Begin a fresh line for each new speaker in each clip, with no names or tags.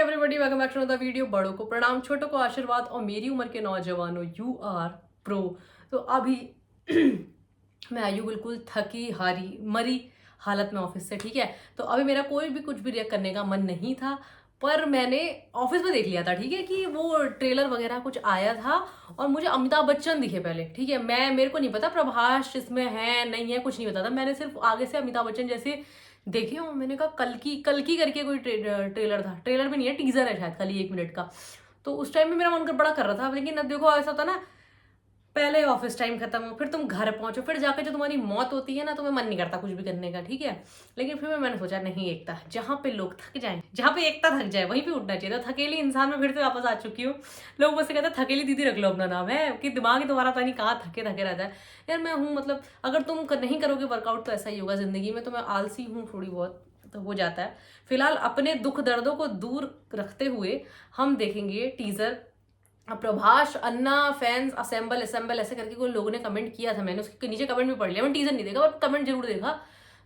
Everybody, welcome back to the video. बड़ों को प्रणाम, छोटों को आशीर्वाद और मेरी उम्र के नौजवानों यू आर प्रो। तो अभी मैं आई हूँ बिल्कुल थकी हारी मरी हालत में ऑफिस से। ठीक है, तो अभी मेरा कोई भी कुछ भी रिएक्ट करने का मन नहीं था, पर मैंने ऑफिस में देख लिया था, ठीक है, कि वो ट्रेलर वगैरह कुछ आया था और मुझे अमिताभ बच्चन दिखे पहले। ठीक है, मेरे को नहीं पता प्रभास इसमें है नहीं है, कुछ नहीं पता था। मैंने सिर्फ आगे से अमिताभ बच्चन जैसे देखे हो। मैंने कहा कल की करके कोई ट्रेलर था, ट्रेलर भी नहीं है, टीजर है शायद, खाली 1 मिनट का। तो उस टाइम में मेरा मन बड़ा कर रहा था, लेकिन अब देखो ऐसा होता ना, पहले ऑफिस टाइम खत्म हो, फिर तुम घर पहुंचो, फिर जाकर जो तुम्हारी मौत होती है ना, तुम्हें मन नहीं करता कुछ भी करने का। ठीक है, लेकिन फिर मैंने सोचा नहीं, एकता जहाँ पे लोग थक जाएं, जहाँ पे एकता थक जाए वहीं पे उठना चाहिए। तो थकेली इंसान में फिर से वापस आ चुकी हूँ। लोग मुझसे कहते हैं थकेली दीदी रख लो अपना नाम, है कि दिमाग ही तुम्हारा पता नहीं कहाँ थके थके रहता है। यार मैं हूँ, मतलब अगर तुम नहीं करोगे वर्कआउट तो ऐसा ही होगा जिंदगी में। तो मैं आलसी हूँ थोड़ी बहुत, तो हो जाता है। फिलहाल अपने दुख दर्दों को दूर रखते हुए हम देखेंगे टीजर। प्रभास अन्ना फैंस असेंबल असेंबल ऐसे करके कोई लोगों ने कमेंट किया था, मैंने उसके नीचे कमेंट भी पढ़ लिया। मैंने टीजर नहीं देखा, बट कमेंट जरूर देखा।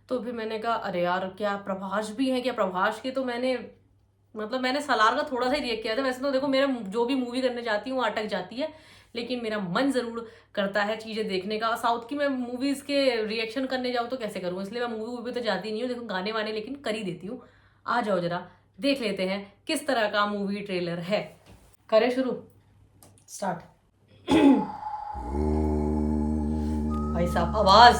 तो फिर मैंने कहा अरे यार क्या प्रभास भी है क्या, प्रभास की तो मैंने सलार का थोड़ा सा ही रिएक्ट किया था। वैसे तो देखो मेरा जो भी मूवी करने जाती हूँ अटक जाती है, लेकिन मेरा मन जरूर करता है चीजें देखने का। साउथ की मैं मूवीज के रिएक्शन करने जाऊँ तो कैसे करूँ, इसलिए मैं मूवी तो जाती नहीं हूँ। देखो गाने वाने लेकिन कर ही देती हूँ। आ जाओ जरा देख लेते हैं किस तरह का मूवी ट्रेलर है। करें शुरू, स्टार्ट। भाई साहब आवाज।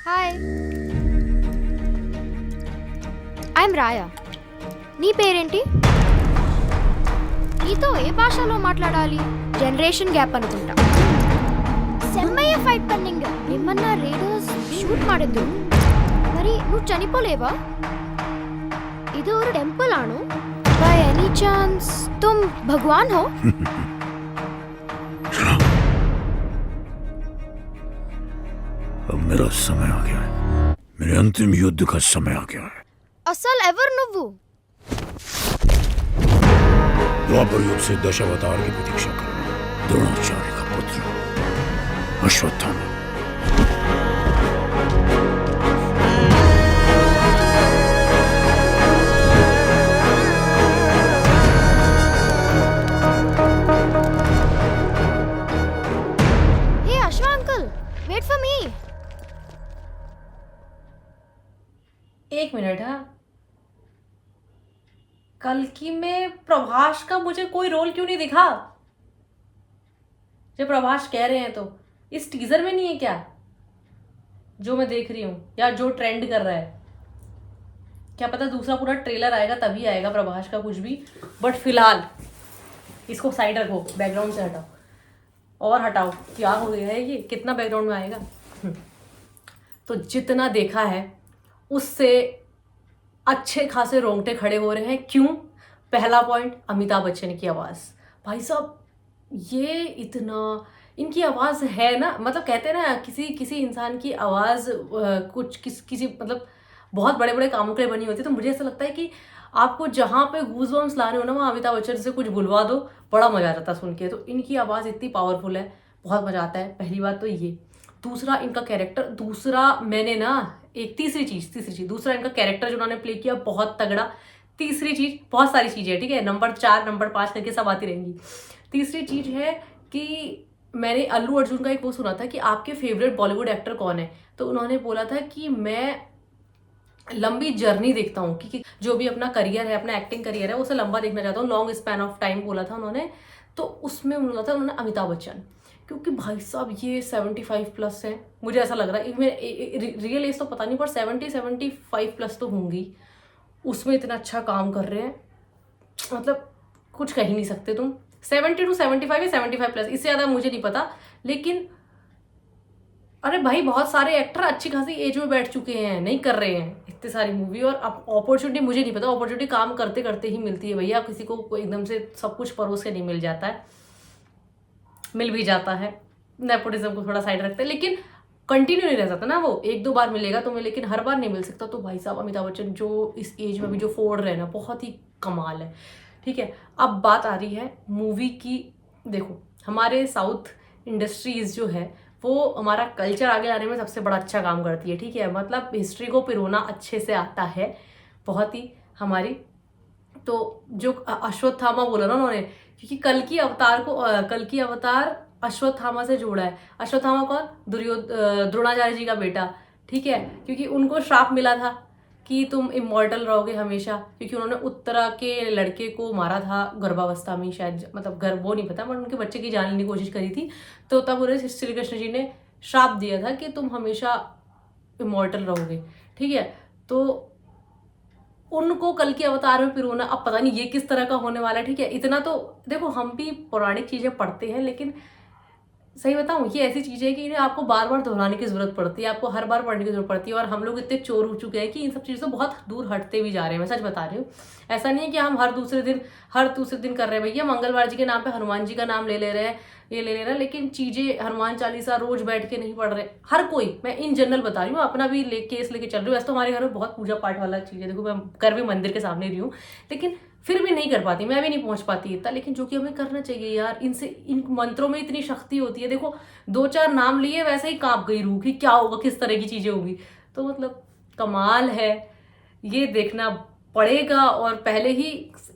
హాయ్ ఐఎమ్ రాయా. నీ పేరేంటి? నీతో ఏ భాషలో మాట్లాడాలి? జనరేషన్ గ్యాప్ అనుకుంటా. సెమ్మయ్య ఫైట్ పన్నింగ్ నిమ్మన్న రేడర్స్ ಶೂಟ್ ಮಾಡಿದ್ರು. మరి నువ్వు చనిపోలేవా? ಇದು ಒಂದು ಟೆಂಪಲ್ ಆಣು. ಬೈ ಎನಿ ಚಾನ್ಸ್ तुम भगवान हो?
अब मेरा समय आ गया है, मेरे अंतिम युद्ध का समय आ गया है।
అసలు ఎవరు నువ్వు?
द्वापर युग से दशावतार की प्रतीक्षा करना, द्रोणाचार्य का पुत्र अश्वत्थामा।
हे Ashva uncle, wait for me.
एक मिनट। हाँ, कल की में प्रभास का मुझे कोई रोल क्यों नहीं दिखा? जब प्रभास कह रहे हैं तो इस टीजर में नहीं है क्या, जो मैं देख रही हूँ या जो ट्रेंड कर रहा है? क्या पता दूसरा पूरा ट्रेलर आएगा तभी आएगा प्रभास का कुछ भी। बट फिलहाल इसको साइड रखो, बैकग्राउंड से हटाओ और हटाओ। क्या हो गया है ये, कितना बैकग्राउंड में आएगा? तो जितना देखा है उससे अच्छे खासे रोंगटे खड़े हो रहे हैं। क्यों? पहला पॉइंट, अमिताभ बच्चन की आवाज़। भाई साहब ये इतना, इनकी आवाज़ है ना, मतलब कहते हैं ना किसी किसी इंसान की आवाज़ किसी मतलब बहुत बड़े बड़े कामों के लिए बनी होती है। तो मुझे ऐसा लगता है कि आपको जहाँ पे गूज़बम्स लाने हो ना, वहाँ अमिताभ बच्चन से कुछ बुलवा दो, बड़ा मजा आ जाता है सुन के। तो इनकी आवाज़ इतनी पावरफुल है, बहुत मजा आता है। पहली बात तो ये। दूसरा इनका कैरेक्टर, दूसरा मैंने ना एक तीसरी चीज, दूसरा इनका कैरेक्टर जो उन्होंने प्ले किया बहुत तगड़ा। तीसरी चीज, बहुत सारी चीजें, ठीक है, नंबर 4 नंबर 5 करके सब आती रहेंगी। तीसरी चीज है कि मैंने अल्लू अर्जुन का एक वो सुना था कि आपके फेवरेट बॉलीवुड एक्टर कौन है, तो उन्होंने बोला था कि मैं लंबी जर्नी देखता हूँ, कि जो भी अपना करियर है, अपना एक्टिंग करियर है, उसे लंबा देखना चाहता हूँ, लॉन्ग स्पैन ऑफ टाइम बोला था उन्होंने। तो उसमें बोला था उन्होंने अमिताभ बच्चन, क्योंकि भाई साहब ये 75+ है, मुझे ऐसा लग रहा है। रियल एज तो पता नहीं, पर 75+ तो होंगी। उसमें इतना अच्छा काम कर रहे हैं, मतलब कुछ कह ही नहीं सकते तुम। 70 to 75 या 75+, इससे ज़्यादा मुझे नहीं पता। लेकिन अरे भाई बहुत सारे एक्टर अच्छी खासी एज में बैठ चुके हैं, नहीं कर रहे हैं इतनी सारी मूवी। और अब अपॉर्चुनिटी मुझे नहीं पता, अपॉर्चुनिटी काम करते करते ही मिलती है भैया, किसी को एकदम से सब कुछ परोस के नहीं मिल जाता है। मिल भी जाता है, नेपोटिज्म को थोड़ा साइड रखते हैं, लेकिन कंटिन्यू नहीं रह सकता ना वो। 1-2 बार मिलेगा तुम्हें, लेकिन हर बार नहीं मिल सकता। तो भाई साहब अमिताभ बच्चन जो इस एज में भी जो फोड़ रहे हैं ना, बहुत ही कमाल है। ठीक है, अब बात आ रही है मूवी की। देखो हमारे साउथ इंडस्ट्रीज जो है वो हमारा कल्चर आगे लाने में सबसे बड़ा अच्छा काम करती है। ठीक है, मतलब हिस्ट्री को पिरोना अच्छे से आता है बहुत ही। हमारी। तो जो अश्वत्थामा बोला ना उन्होंने, क्योंकि कल की अवतार अश्वत्थामा से जोड़ा है। अश्वत्थामा कौन? द्रोणाचार्य जी का बेटा, ठीक है, क्योंकि उनको श्राप मिला था कि तुम इमॉर्टल रहोगे हमेशा, क्योंकि उन्होंने उत्तरा के लड़के को मारा था गर्भावस्था में, शायद मतलब वो नहीं पता, बट उनके बच्चे की जान लेने की कोशिश करी थी। तो तब उन्हें श्री कृष्ण जी ने श्राप दिया था कि तुम हमेशा इमॉर्टल रहोगे, ठीक है। तो उनको कल के अवतार में पिरोना, अब पता नहीं ये किस तरह का होने वाला है, ठीक है। इतना तो देखो, हम भी पौराणिक चीजें पढ़ते हैं, लेकिन सही बताऊं, ये ऐसी चीजें है कि इन्हें आपको बार बार दोहराने की जरूरत पड़ती है, आपको हर बार पढ़ने की जरूरत पड़ती है। और हम लोग इतने चोर हो चुके हैं कि इन सब चीजों से बहुत दूर हटते भी जा रहे हैं, मैं सच बता रही हूँ। ऐसा नहीं है कि हम हर दूसरे दिन कर रहे हैं, भैया मंगलवार जी के नाम पे हनुमान जी का नाम ले ले रहे हैं, ये ले ले रहे हैं, लेकिन चीजें हनुमान चालीसा रोज बैठ के नहीं पढ़ रहे हर कोई। मैं इन जनरल बता रही हूँ, अपना भी केस लेके चल रही हूँ। वैसे तो हमारे घर में बहुत पूजा पाठ वाला चीज है, देखो मैं कर भी मंदिर के सामने रही हूँ, लेकिन फिर भी नहीं कर पाती, मैं भी नहीं पहुंच पाती इतना। लेकिन जो कि हमें करना चाहिए यार, इनसे, इन मंत्रों में इतनी शक्ति होती है। देखो 2-4 नाम लिए वैसे ही कांप गई रूह कि क्या होगा, किस तरह की चीजें होगी। तो मतलब कमाल है, ये देखना पड़ेगा। और पहले ही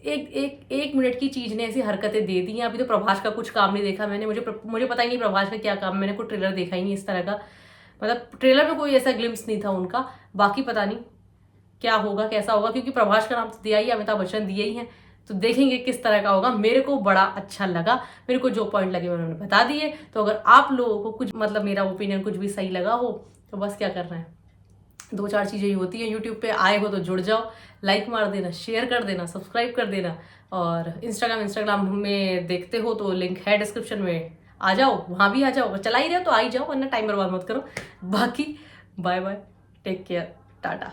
एक मिनट की चीज ने ऐसी हरकतें दे दी हैं। अभी तो प्रभास का कुछ काम नहीं देखा मैंने, मुझे पता ही नहीं प्रभास का क्या काम, मैंने कोई ट्रेलर देखा ही नहीं इस तरह का, मतलब ट्रेलर में कोई ऐसा ग्लिम्स नहीं था उनका। बाकी पता नहीं क्या होगा, कैसा होगा, क्योंकि प्रभास का नाम तो दिया ही, अमिताभ बच्चन दिए ही हैं, तो देखेंगे किस तरह का होगा। मेरे को बड़ा अच्छा लगा, मेरे को जो पॉइंट लगे मैंने बता दिए। तो अगर आप लोगों को कुछ, मतलब मेरा ओपिनियन कुछ भी सही लगा हो, तो बस क्या करना है, 2-4 चीज़ें ही होती हैं। यूट्यूब पे आए हो तो जुड़ जाओ, लाइक मार देना, शेयर कर देना, सब्सक्राइब कर देना। और इंस्टाग्राम में देखते हो तो लिंक है डिस्क्रिप्शन में, आ जाओ, वहाँ भी आ जाओ। अगर चला ही रहे हो तो आ ही जाओ, वरना टाइम बर्बाद मत करो। बाकी bye bye, take care, Tata.